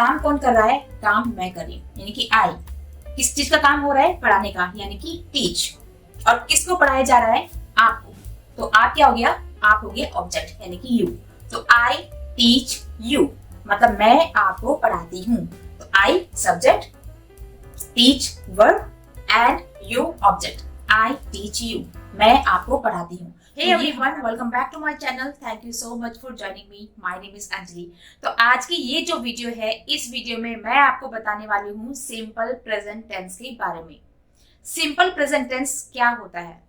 काम कौन कर रहा है? काम मैं कर रही हूँ, यानी कि आई। किस चीज का काम हो रहा है? पढ़ाने का, यानी कि टीच। और किसको पढ़ाया जा रहा है? आपको। तो आप क्या हो गया? आप हो गया ऑब्जेक्ट, यानी कि यू। तो आई टीच यू, मतलब मैं आपको पढ़ाती हूँ। तो I subject, teach verb and you object. I teach you, मैं आपको पढ़ाती हूँ। Hey everyone, welcome back to my channel. Thank you so much for joining me. My name is Anjali. तो आज की ये जो वीडियो है, इस वीडियो में मैं आपको बताने वाली हूँ सिंपल प्रेजेंट टेंस के बारे में। सिंपल प्रेजेंट टेंस क्या होता है?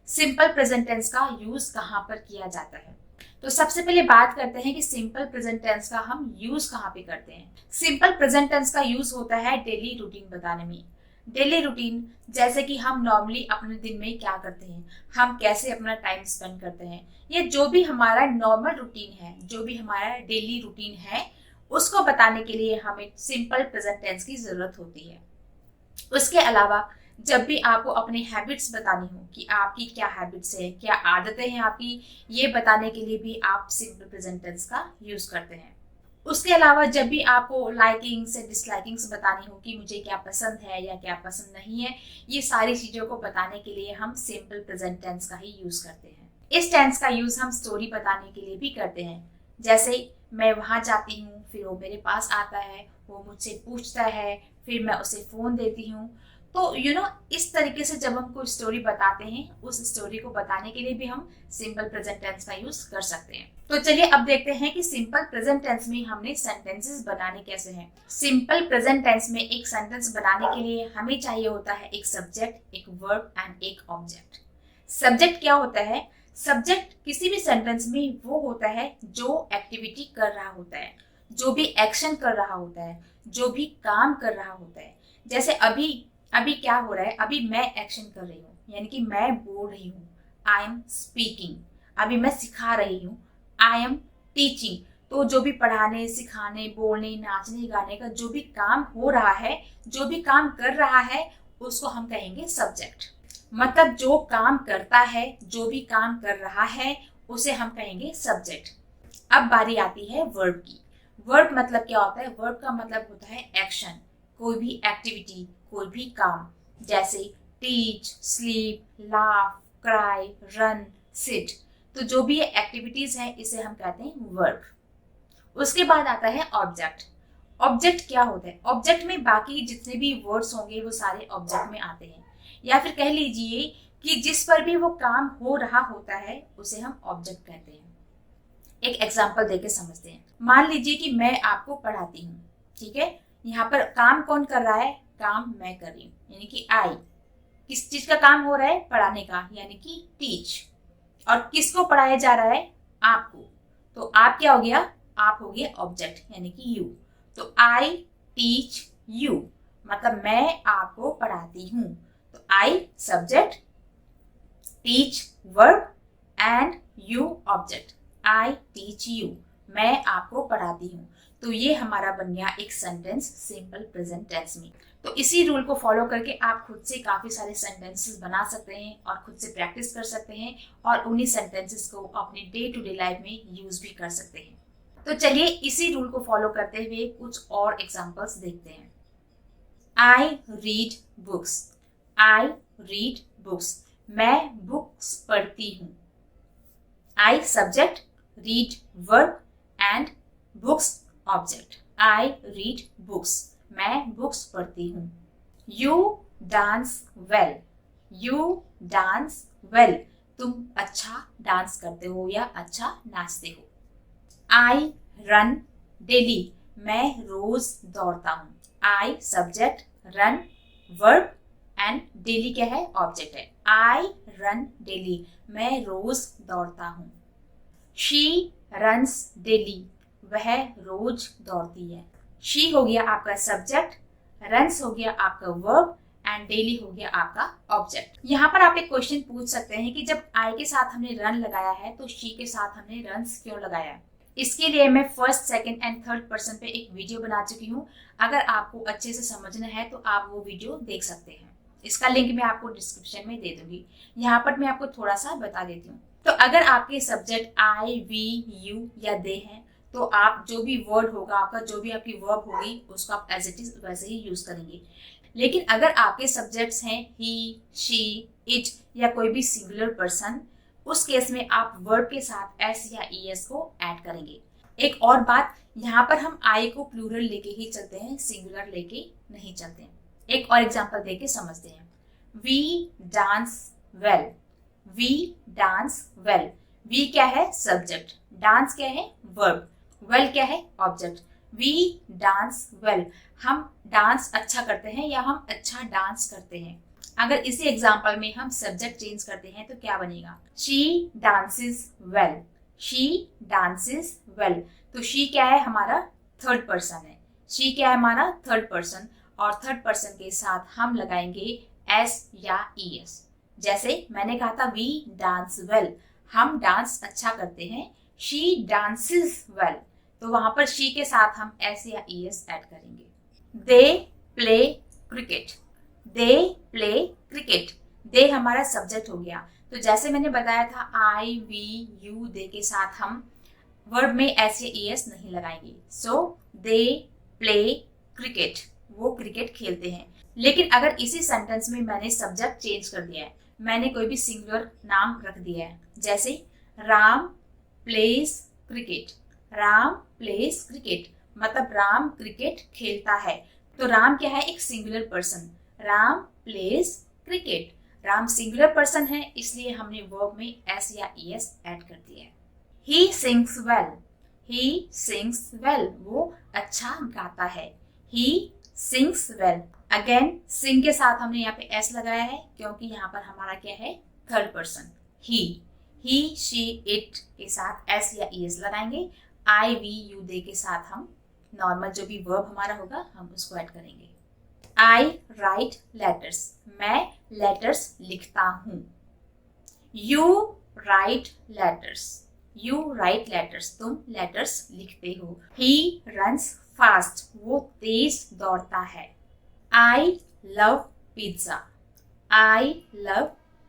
सिंपल प्रेजेंट टेंस का यूज कहाँ पर किया जाता है? तो सबसे पहले बात करते हैं कि सिंपल प्रेजेंट टेंस का हम यूज कहाँ पे करते हैं। सिंपल प्रेजेंट टेंस का यूज होता है डेली रूटीन बताने में। डेली रूटीन, जैसे कि हम नॉर्मली अपने दिन में क्या करते हैं, हम कैसे अपना टाइम स्पेंड करते हैं, ये जो भी हमारा नॉर्मल रूटीन है, जो भी हमारा डेली रूटीन है, उसको बताने के लिए हमें सिंपल प्रेजेंट टेंस की जरूरत होती है। उसके अलावा जब भी आपको अपनी हैबिट्स बतानी हो कि आपकी क्या हैबिट्स है, क्या आदतें हैं आपकी, ये बताने के लिए भी आप सिंपल प्रेजेंट टेंस का यूज करते हैं। उसके अलावा जब भी आपको लाइकिंग्स या डिसलाइकिंग्स बतानी हो कि मुझे क्या पसंद है या क्या पसंद नहीं है, ये सारी चीजों को बताने के लिए हम सिंपल प्रेजेंट टेंस का ही यूज करते हैं। इस टेंस का यूज हम स्टोरी बताने के लिए भी करते हैं। जैसे मैं वहां जाती हूँ, फिर वो मेरे पास आता है, वो मुझसे पूछता है, फिर मैं उसे फोन देती हूँ। तो इस तरीके से जब हम कोई स्टोरी बताते हैं, उस स्टोरी को बताने के लिए भी हम सिंपल प्रेजेंट टेंस का यूज कर सकते हैं। तो चलिए अब देखते हैं कि सिंपल प्रेजेंट टेंस में हमने सेंटेंसेस बनाने कैसे हैं। सिंपल प्रेजेंट टेंस में एक सेंटेंस बनाने के लिए हमें चाहिए होता है एक सब्जेक्ट, एक वर्ब एंड एक ऑब्जेक्ट। सब्जेक्ट क्या होता है? सब्जेक्ट किसी भी सेंटेंस में वो होता है जो एक्टिविटी कर रहा होता है, जो भी एक्शन कर रहा होता है, जो भी काम कर रहा होता है। जैसे अभी क्या हो रहा है? अभी मैं एक्शन कर रही हूँ, यानी कि मैं बोल रही हूँ, आई एम स्पीकिंग। अभी मैं सिखा रही हूँ, आई एम टीचिंग। तो जो भी पढ़ाने, सिखाने, बोलने, नाचने, गाने का जो भी काम हो रहा है, जो भी काम कर रहा है, उसको हम कहेंगे सब्जेक्ट। मतलब जो काम करता है, जो भी काम कर रहा है, उसे हम कहेंगे सब्जेक्ट। अब बारी आती है वर्ब की। वर्ब मतलब क्या होता है? वर्ब का मतलब होता है एक्शन, कोई भी एक्टिविटी, कोई भी काम। जैसे teach, sleep, laugh, cry, run, sit. तो जो भी ये एक्टिविटीज हैं, इसे हम कहते हैं वर्ब। उसके बाद आता है ऑब्जेक्ट। ऑब्जेक्ट क्या होता है? ऑब्जेक्ट में बाकी जितने भी वर्ड्स होंगे वो सारे ऑब्जेक्ट में आते हैं, या फिर कह लीजिए कि जिस पर भी वो काम हो रहा होता है, उसे हम ऑब्जेक्ट कहते हैं। एक एग्जाम्पल देके समझते हैं। मान लीजिए कि मैं आपको पढ़ाती हूँ, ठीक है। यहाँ पर काम कौन कर रहा है? काम मैं कर रही हूँ, यानी कि आई। किस चीज का काम हो रहा है? पढ़ाने का, यानी कि टीच। और किसको पढ़ाया जा रहा है? आपको। तो आप क्या हो गया? आप हो गया ऑब्जेक्ट, यानी कि यू। तो आई टीच यू, मतलब मैं आपको पढ़ाती हूँ। तो I subject, teach verb and you object. I teach you, मैं आपको पढ़ाती हूँ। तो ये हमारा बन गया एक सेंटेंस सिंपल प्रेजेंट टेंस में। तो इसी रूल को फॉलो करके आप खुद से काफी सारे सेंटेंसेस बना सकते हैं और खुद से प्रैक्टिस कर सकते हैं, और उन्हीं सेंटेंसेस को अपने डे टू डे लाइफ में यूज भी कर सकते हैं। तो चलिए इसी रूल को फॉलो करते हुए कुछ और एग्जांपल्स देखते हैं। I read books. I read books, मैं बुक्स पढ़ती हूँ। I subject, read verb and books object. I read books, मैं बुक्स पढ़ती हूँ। You dance well. You dance well, तुम अच्छा डांस करते हो या अच्छा नाचते हो। आई रन डेली, मैं रोज दौड़ता हूँ। I subject, run verb and daily क्या है? ऑब्जेक्ट है। आई रन डेली, मैं रोज दौड़ता हूँ। शी रन्स डेली, वह रोज दौड़ती है। शी हो गया आपका सब्जेक्ट, रन्स हो गया आपका वर्ब एंड डेली हो गया आपका ऑब्जेक्ट। यहाँ पर आप एक क्वेश्चन पूछ सकते हैं कि जब आई के साथ हमने रन लगाया है, तो शी के साथ हमने रन्स क्यों लगाया? इसके लिए मैं first, second and third person पे एक वीडियो बना चुकी हूँ। अगर आपको अच्छे से समझना है तो आप वो वीडियो देख सकते हैं। इसका लिंक मैं आपको डिस्क्रिप्शन में दे दूंगी। यहाँ पर मैं आपको थोड़ा सा बता देती हूँ। तो अगर आपके सब्जेक्ट आई, वी, यू या दे हैं, तो आप जो भी वर्ड होगा आपका, जो भी आपकी वर्ब होगी, उसको आप एज इट इज वैसे ही यूज करेंगे। लेकिन अगर आपके सब्जेक्ट्स हैं ही, शी, इट या कोई भी सिंगुलर पर्सन, उस केस में आप वर्ब के साथ एस या ईएस को ऐड करेंगे। एक और बात, यहाँ पर हम आई को प्लूरल लेके ही चलते हैं, सिंगुलर लेके नहीं चलते हैं। एक और एग्जांपल देके समझते हैं। We dance well, we dance well. We क्या है? सब्जेक्ट। डांस क्या है? वर्ब। वेल क्या है? ऑब्जेक्ट। वी डांस वेल, हम डांस अच्छा करते हैं या हम अच्छा डांस करते हैं। अगर इसी एग्जाम्पल में हम सब्जेक्ट चेंज करते हैं तो क्या बनेगा? She dances well, she dances well. तो शी क्या है? हमारा थर्ड पर्सन है। शी क्या है? हमारा थर्ड पर्सन। और थर्ड पर्सन के साथ हम लगाएंगे एस या ईएस। जैसे मैंने कहा था वी डांस वेल, हम डांस अच्छा करते हैं। शी डांसेस वेल, तो वहां पर शी के साथ हम एस या ईएस ऐड करेंगे। They play cricket, they play cricket. They हमारा सब्जेक्ट हो गया। तो जैसे मैंने बताया था आई, वी, यू, दे के साथ हम वर्ब में एस या ईएस नहीं लगाएंगे। सो दे प्ले क्रिकेट, वो क्रिकेट खेलते हैं। लेकिन अगर इसी सेंटेंस में मैंने सब्जेक्ट चेंज कर दिया है, मैंने कोई भी सिंगुलर नाम रख दिया है, जैसे Ram pledge cricket, Ram pledge cricket, मतलब राम क्रिकेट खेलता है। तो राम क्या है? एक singular person. Ram pledge cricket, Ram singular person है, इसलिए हमने वर्ब में एस या ईएस ऐड कर दिया है। He sings well, he sings well, वो अच्छा गाता है। He sings well. अगेन सिंग के साथ हमने यहाँ पे एस लगाया है क्योंकि यहाँ पर हमारा क्या है? Third person. He, she, it के साथ एस या ईएस लगाएंगे। आई, वी, यू, दे के साथ हम नॉर्मल जो भी वर्ब हमारा होगा हम उसको ऐड करेंगे। आई राइट लेटर्स, मैं लेटर्स लिखता हूँ। You write letters, you write letters, तुम लेटर्स लिखते हो। ही रन्स फास्ट, वो तेज दौड़ता है। आई लव पिज्जा, आई लव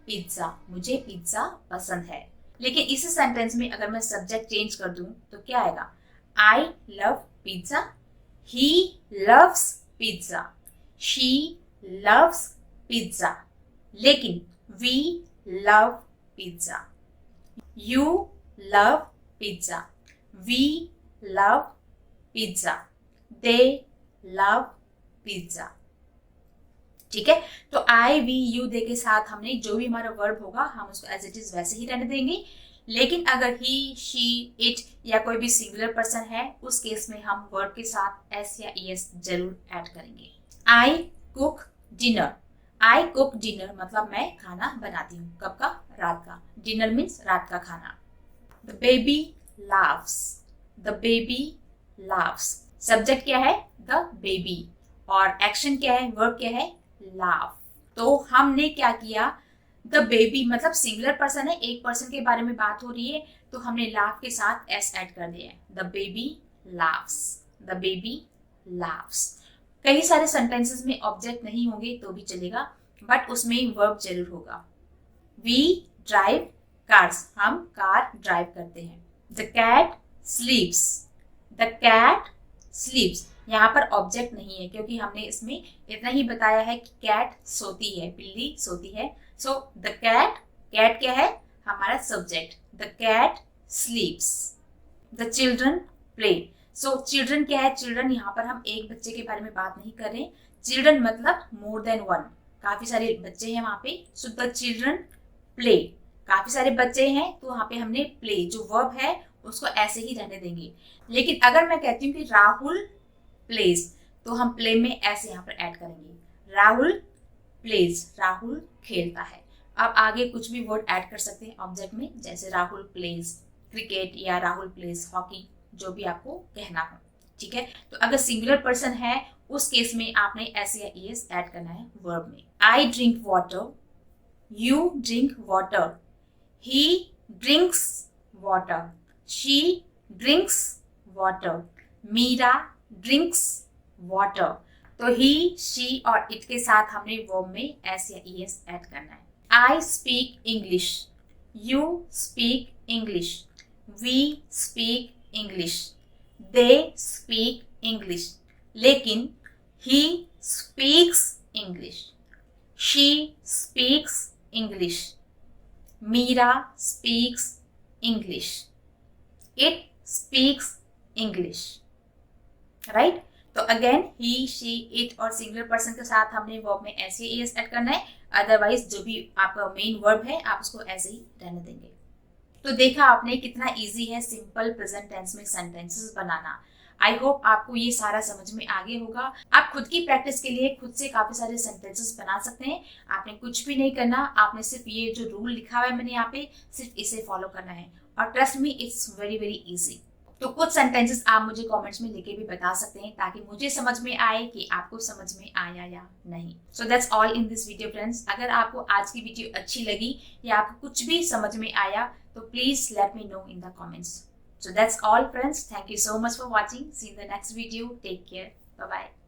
पिज्जा, मुझे पिज्जा पसंद है। लेकिन इस सेंटेंस में अगर मैं सब्जेक्ट चेंज कर दूं तो क्या आएगा? I love pizza, he loves pizza, she loves pizza. लेकिन we love pizza, you love pizza, we love pizza, they love pizza. ठीक है, तो आई, वी, यू, दे के साथ हमने जो भी हमारा वर्ब होगा हम उसको एज इट इज वैसे ही रहने देंगे। लेकिन अगर ही, शी, इट या कोई भी सिंगुलर पर्सन है, उस केस में हम वर्ब के साथ एस या ईएस जरूर ऐड करेंगे। I cook dinner, I cook dinner मतलब मैं खाना बनाती हूँ। कब का? रात का। डिनर मीन्स रात का खाना। The baby loves, the baby loves, subject क्या है? द बेबी, और एक्शन क्या है? वर्ब क्या है? लाफ। तो हमने क्या किया? द बेबी मतलब सिंगुलर पर्सन है, एक पर्सन के बारे में बात हो रही है, तो हमने लाफ के साथ एस ऐड कर दिया है। The baby laughs, the baby laughs. कई सारे सेंटेंसेस में ऑब्जेक्ट नहीं होंगे तो भी चलेगा, बट उसमें वर्ब जरूर होगा। वी ड्राइव कार्स, हम कार ड्राइव करते हैं। The cat sleeps, the cat sleeps, यहाँ पर ऑब्जेक्ट नहीं है क्योंकि हमने इसमें इतना ही बताया है कि कैट सोती है, बिल्ली सोती है। सो द कैट, कैट क्या है? हमारा subject. The cat sleeps. The children play, so children क्या है? चिल्ड्रन यहाँ पर हम एक बच्चे के बारे में बात नहीं कर रहे। चिल्ड्रन मतलब मोर देन वन, काफी सारे बच्चे हैं वहां पे। सो द चिल्ड्रन प्ले, काफी सारे बच्चे हैं तो वहां पे हमने प्ले जो वर्ब है उसको ऐसे ही रहने देंगे। लेकिन अगर मैं कहती हूँ कि राहुल प्लेज, तो हम प्ले में ऐसे यहाँ पर ऐड करेंगे। राहुल प्लेज, राहुल खेलता है। अब आगे कुछ भी वर्ड ऐड कर सकते हैं ऑब्जेक्ट में, जैसे राहुल प्लेज क्रिकेट या राहुल प्लेज हॉकी, जो भी आपको कहना हो। ठीक है, तो अगर सिंगुलर पर्सन है उस केस में आपने एस या ईएस ऐड करना है वर्ब में। I drink water, you drink water, he drinks water, she drinks water, Meera drinks water. तो ही, शी और इट के साथ हमने वर्ब में एस या ईएस ऐड करना है। I speak English, you speak English, we speak English, they speak English, लेकिन he speaks English, she speaks English, Meera speaks English, it speaks English, right. तो अगेन ही, शी, इट और singular person के साथ हमने verb में ऐसे ही S add करना है, अदरवाइज जो भी आपका मेन वर्ब है आप उसको ऐसे ही रहने देंगे। तो देखा आपने कितना इजी है सिंपल प्रेजेंट टेंस में सेंटेंसेस बनाना। आई होप आपको ये सारा समझ में आ गया होगा। आप खुद की प्रैक्टिस के लिए खुद से काफी सारे सेंटेंसेस बना सकते हैं। आपने कुछ भी नहीं करना, आपने सिर्फ ये जो रूल लिखा हुआ है मैंने यहाँ पे, सिर्फ इसे फॉलो करना है और trust me it's very very easy. तो कुछ सेंटेंसेस आप मुझे कमेंट्स में लिख के भी बता सकते हैं ताकि मुझे समझ में आए कि आपको समझ में आया या नहीं। So that's all in this video friends. अगर आपको आज की वीडियो अच्छी लगी या आपको कुछ भी समझ में आया तो please let me know in the comments. So that's all friends. Thank you so much for watching. See you in the next video. Take care. Bye bye.